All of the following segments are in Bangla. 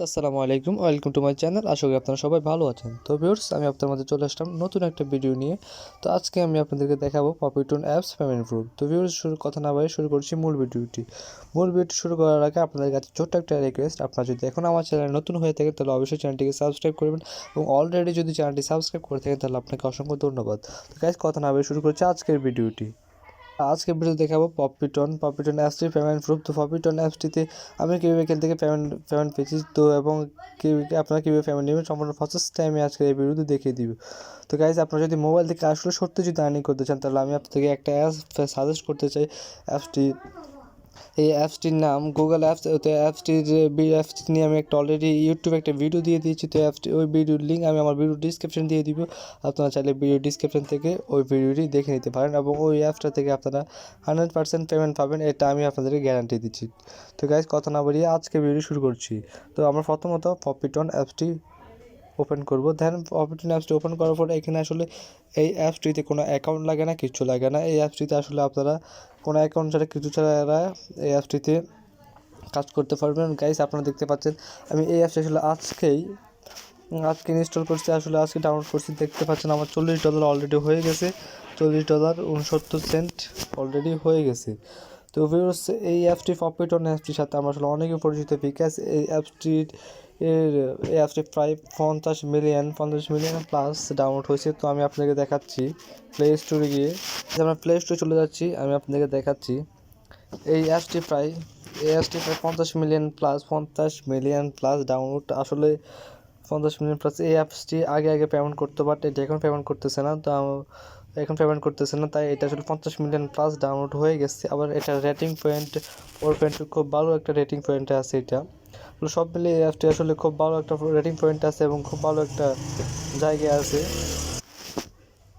আসসালামু আলাইকুম, ওয়েলকাম টু মাই চ্যানেল। আশা করি আপনারা সবাই ভালো আছেন। তো ভিউয়ার্স, আমি আপনাদের মাঝে চলে আসলাম নতুন একটা ভিডিও নিয়ে। তো আজকে আমি আপনাদেরকে দেখাবো পপিটন অ্যাপস পেমেন্ট প্রুফ। তো ভিউয়ার্স, কথা না বাড়িয়ে শুরু করছি মূল ভিডিওটি। শুরু করার আগে আপনাদের কাছে ছোট্ট একটা রিকোয়েস্ট, আপনারা যদি এখন আমার চ্যানেল নতুন হয়ে থাকে তাহলে অবশ্যই চ্যানেলটিকে সাবস্ক্রাইব করবেন, এবং অলরেডি যদি চ্যানেলটি সাবস্ক্রাইব করে থাকেন তাহলে আপনাকে অসংখ্য ধন্যবাদ। তো গাইস, কথা না বাড়িয়ে শুরু করছি আজকের ভিডিওটি। আজকে ভিডিও দেখাবো পপিটন অ্যাপসটির পেমেন্ট প্রুফ। তো পপিটন অ্যাপসটিতে আমি কীভাবে এখান থেকে পেমেন্ট পেয়েছি, তো এবং আপনারা কীভাবে পেমেন্ট নেবেন সম্পূর্ণ প্রসেসটা আমি আজকে এই ভিডিওতে দেখিয়ে দিব। তো গাইজ, আপনারা যদি মোবাইল থেকে আসলে সত্যি যদি আর্নিং করতে চান তাহলে আমি আপনাদেরকে একটা অ্যাপস সাজেস্ট করতে চাই। এই অ্যাপসটির নাম গুগল অ্যাপস। তো অ্যাপসটি নিয়ে আমি অলরেডি ইউটিউবে একটা ভিডিও দিয়ে দিয়েছি। তো ওই ভিডিওর লিঙ্ক আমি আমার ভিডিও ডিসক্রিপশন দিয়ে দিব। আপনারা চাইলে ভিডিও ডিসক্রিপশন থেকে ওই ভিডিওটি দেখে নিতে পারেন, এবং ওই অ্যাপসটা থেকে আপনারা 100% পেমেন্ট পাবেন, এটা আমি আপনাদেরকে গ্যারান্টি দিচ্ছি। তো গাইজ, কথা না বাড়িয়ে আজকে ভিডিও শুরু করছি। তো আমরা প্রথমত পপিটন অ্যাপসটি ওপেন করব। দেন পপিটন অ্যাপসটি ওপেন করার পরে এখানে আসলে এই অ্যাপসটিতে কোনো অ্যাকাউন্ট লাগে না, কিছু লাগে না। এই অ্যাপসটিতে আসলে আপনারা কোনো অ্যাকাউন্ট ছাড়া কিছু ছাড়া এই অ্যাপসটিতে কাজ করতে পারবেন। গাইস, আপনারা দেখতে পাচ্ছেন আমি এই অ্যাপসটি আসলে আজকে ইনস্টল করছি, আসলে আজকে ডাউনলোড করছি। দেখতে পাচ্ছেন আমার $40 অলরেডি হয়ে গেছে। $40.69 অলরেডি হয়ে গেছে। তো ভিউয়ার্স, এই পপিটন অ্যাপসটির সাথে আমরা আসলে অনেকে পরিচিত, বিকজ এই অ্যাপসটি প্রায় 50 মিলিয়ন প্লাস ডাউনলোড হয়েছে। তো আমি আপনাকে দেখাচ্ছি প্লে স্টোরে গিয়ে, আমরা প্লে স্টোরে চলে যাচ্ছি, আমি আপনাকে দেখাচ্ছি এই অ্যাপসটি প্রায় 50 মিলিয়ন প্লাস ডাউনলোড। আসলে 50 মিলিয়ন প্লাস এই অ্যাপসটি আগে পেমেন্ট করতে, বাট এটা এখন পেমেন্ট করতেছে না। তো তাই এটা আসলে 50 মিলিয়ন প্লাস ডাউনলোড হয়ে গেছে। আবার এটা রেটিং পয়েন্ট খুব ভালো একটা রেটিং পয়েন্টে আছে। এটা সব মিলিয়ে এই অ্যাপটি আসলে খুব ভালো একটা রেটিং পয়েন্ট আছে এবং খুব ভালো একটা জায়গায় আছে।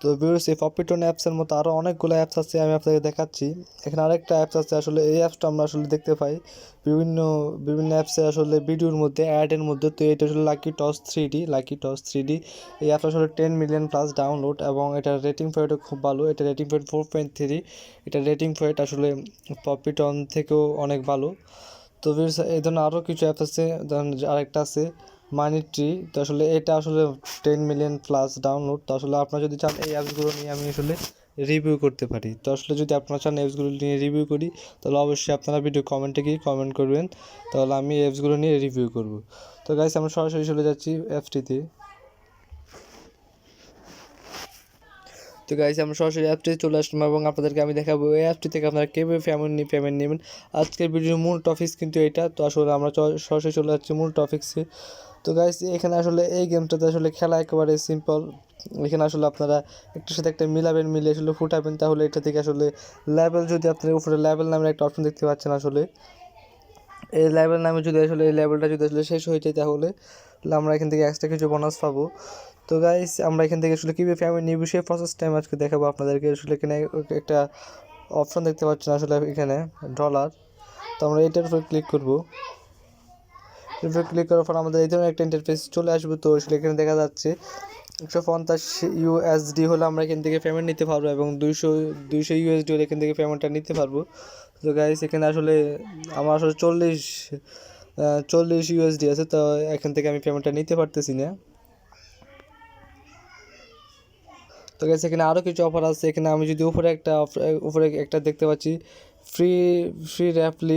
তো ভিউয়ার্স, এই পপিটন অ্যাপসের মতো আরও অনেকগুলো অ্যাপস আছে, আমি আপনাকে দেখাচ্ছি। এখানে আরেকটা অ্যাপস আছে, আসলে এই অ্যাপসটা আমরা আসলে দেখতে পাই বিভিন্ন অ্যাপসে আসলে ভিডিওর মধ্যে, অ্যাডের মধ্যে। তো এটা আসলে লাকি টস 3D। এই অ্যাপটা আসলে 10 মিলিয়ন প্লাস ডাউনলোড, এবং এটার রেটিং পয়েন্টও খুব ভালো। এটা রেটিং পয়েন্ট 4.3। এটা রেটিং পয়েন্ট আসলে পপিটন থেকেও অনেক ভালো। তো ভিউয়ার্স, এই ধরনের আরও কিছু অ্যাপস আছে। ধরুন আরেকটা আছে মানি ট্রি। তো আসলে এটা আসলে 10 মিলিয়ন প্লাস ডাউনলোড। তো আসলে আপনারা যদি চান এই অ্যাপসগুলো নিয়ে আমি আসলে রিভিউ করতে পারি। তো আসলে যদি আপনারা চান অ্যাপসগুলো নিয়ে রিভিউ করি তাহলে অবশ্যই আপনারা ভিডিও কমেন্টে গিয়ে কমেন্ট করবেন, তাহলে আমি অ্যাপসগুলো নিয়ে রিভিউ করব। তো গাইস, আমরা সরাসরি চলে যাচ্ছি অ্যাপসটিতে। তো গাইস, আমরা সরাসরি অ্যাপটি চলে আসলাম, এবং আপনাদেরকে আমি দেখাবো এই অ্যাপটি থেকে আপনারা কীভাবে পেমেন্ট নেবেন। আজকের ভিডিওর মূল টপিক কিন্তু এটা। তো আসলে আমরা সরাসরি চলে যাচ্ছি মূল টপিক্সে। তো গাইস, এখানে আসলে এই গেমটাতে আসলে খেলা একেবারে সিম্পল। এখানে আসলে আপনারা একটার সাথে একটা মিলিয়ে আসলে ফুটাবেন, তাহলে এটা থেকে আসলে লেভেল, যদি আপনার উপরে লেভেল নামের একটা অপশন দেখতে পাচ্ছেন, আসলে এই লেভেল নামে যদি আসলে এই লেভেলটা যদি আসলে শেষ হয়ে যায় তাহলে আমরা এখান থেকে এক্সট্রা কিছু বোনাস পাবো। তো গাইস, আমরা এখান থেকে আসলে কীভাবে পেমেন্ট নিব সেই প্রসেসটা আমি আজকে দেখাবো আপনাদেরকে। আসলে এখানে একটা অপশন দেখতে পাচ্ছেন, আসলে এখানে $। তো আমরা এটার উপর ক্লিক করবো। ক্লিক করার পর আমাদের এই ধরনের একটা ইন্টারফেস চলে আসবে। তো আসলে এখানে দেখা যাচ্ছে 150 USD হলে আমরা এখান থেকে পেমেন্ট নিতে পারবো, এবং 200 USD হলে এখান থেকে পেমেন্টটা নিতে পারবো। তো গাইস, এখানে আসলে আমার আসলে 40 USD আছে, তো এখান থেকে আমি পেমেন্টটা নিতে পারতেছি না। তো গাইস, এখানে আরও কিছু অফার আছে। এখানে আমি যদি উপরে একটা দেখতে পাচ্ছি ফ্রি র্যাপলি,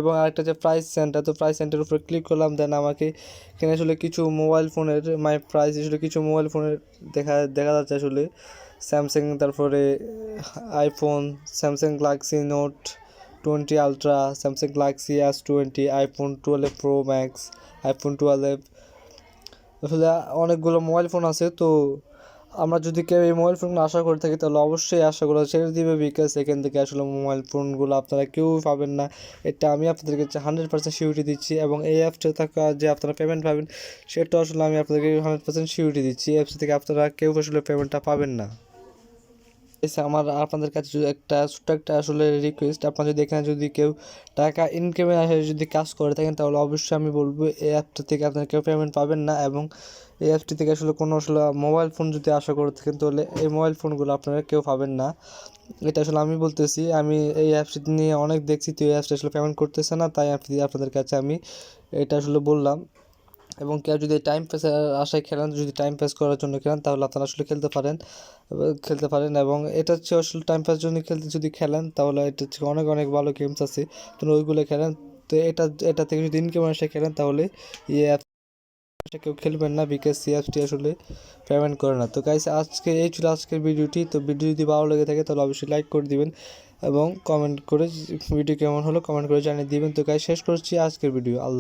এবং আরেকটা যে প্রাইস সেন্টার। তো প্রাইস সেন্টারের উপরে ক্লিক করলাম। দেন আমাকে এখানে আসলে কিছু মোবাইল ফোনের কিছু মোবাইল ফোনের দেখা যাচ্ছে, আসলে স্যামসাং, তারপরে iPhone, Samsung Galaxy note 20 ultra, Samsung Galaxy S20, iPhone 12 pro max, iPhone 12। আসলে অনেকগুলো মোবাইল ফোন আছে। তো আমরা যদি কেউ এই মোবাইল ফোনগুলো আশা করে থাকি তাহলে অবশ্যই আশাগুলো ছেড়ে দিবে, বিকজ এখান থেকে আসলে মোবাইল ফোনগুলো আপনারা কেউ পাবেন না। এটা আমি আপনাদেরকে 100% সিউরিটি দিচ্ছি, এবং এই অ্যাপসটা থাকা যে আপনারা পেমেন্ট পাবেন সেটা আসলে আমি আপনাদেরকে 100% সিউরিটি দিচ্ছি। অ্যাপস থেকে আপনারা কেউ আসলে পেমেন্টটা পাবেন না। আমার আপনাদের কাছে একটা ছোট্ট একটা আসলে রিকোয়েস্ট, আপনারা যদি এখানে যদি কেউ টাকা ইনকামে আসে যদি কাজ করে থাকেন তাহলে অবশ্যই আমি বলবো এই অ্যাপটা থেকে আপনারা কেউ পেমেন্ট পাবেন না, এবং এই অ্যাপটি থেকে আসলে কোনো আসলে মোবাইল ফোন যদি আশা করে থাকেন তাহলে এই মোবাইল ফোনগুলো আপনারা কেউ পাবেন না। এটা আসলে আমি বলতেছি, আমি এই অ্যাপসটি নিয়ে অনেক দেখছি। তো এই অ্যাপসটা আসলে পেমেন্ট করতেছে না, তাই আপনাদের কাছে আমি এটা আসলে বললাম। এবং কেউ যদি টাইম পাসের আশায় খেলেন, যদি টাইম পাস করার জন্য খেলেন, তাহলে আপনারা আসলে খেলতে পারেন এবং এটা হচ্ছে আসলে টাইম পাস জন্য যদি খেলেন তাহলে এটা হচ্ছে অনেক অনেক ভালো গেমস আছে, তো ওইগুলো খেলেন। তো এটা থেকে যদি ইনকাম আসে খেলেন তাহলে এই অ্যাপসটা কেউ খেলবেন না, বিকজ সি অ্যাপসটি আসলে পেমেন্ট করে না। তো গাইস এই ছিল আজকের ভিডিওটি। তো ভিডিও যদি ভালো লেগে থাকে তাহলে অবশ্যই লাইক করে দিবেন এবং কমেন্ট করে ভিডিও কেমন হলো কমেন্ট করে জানিয়ে দিবেন। তো গাইস শেষ করছি আজকের ভিডিও। আল্লাহ।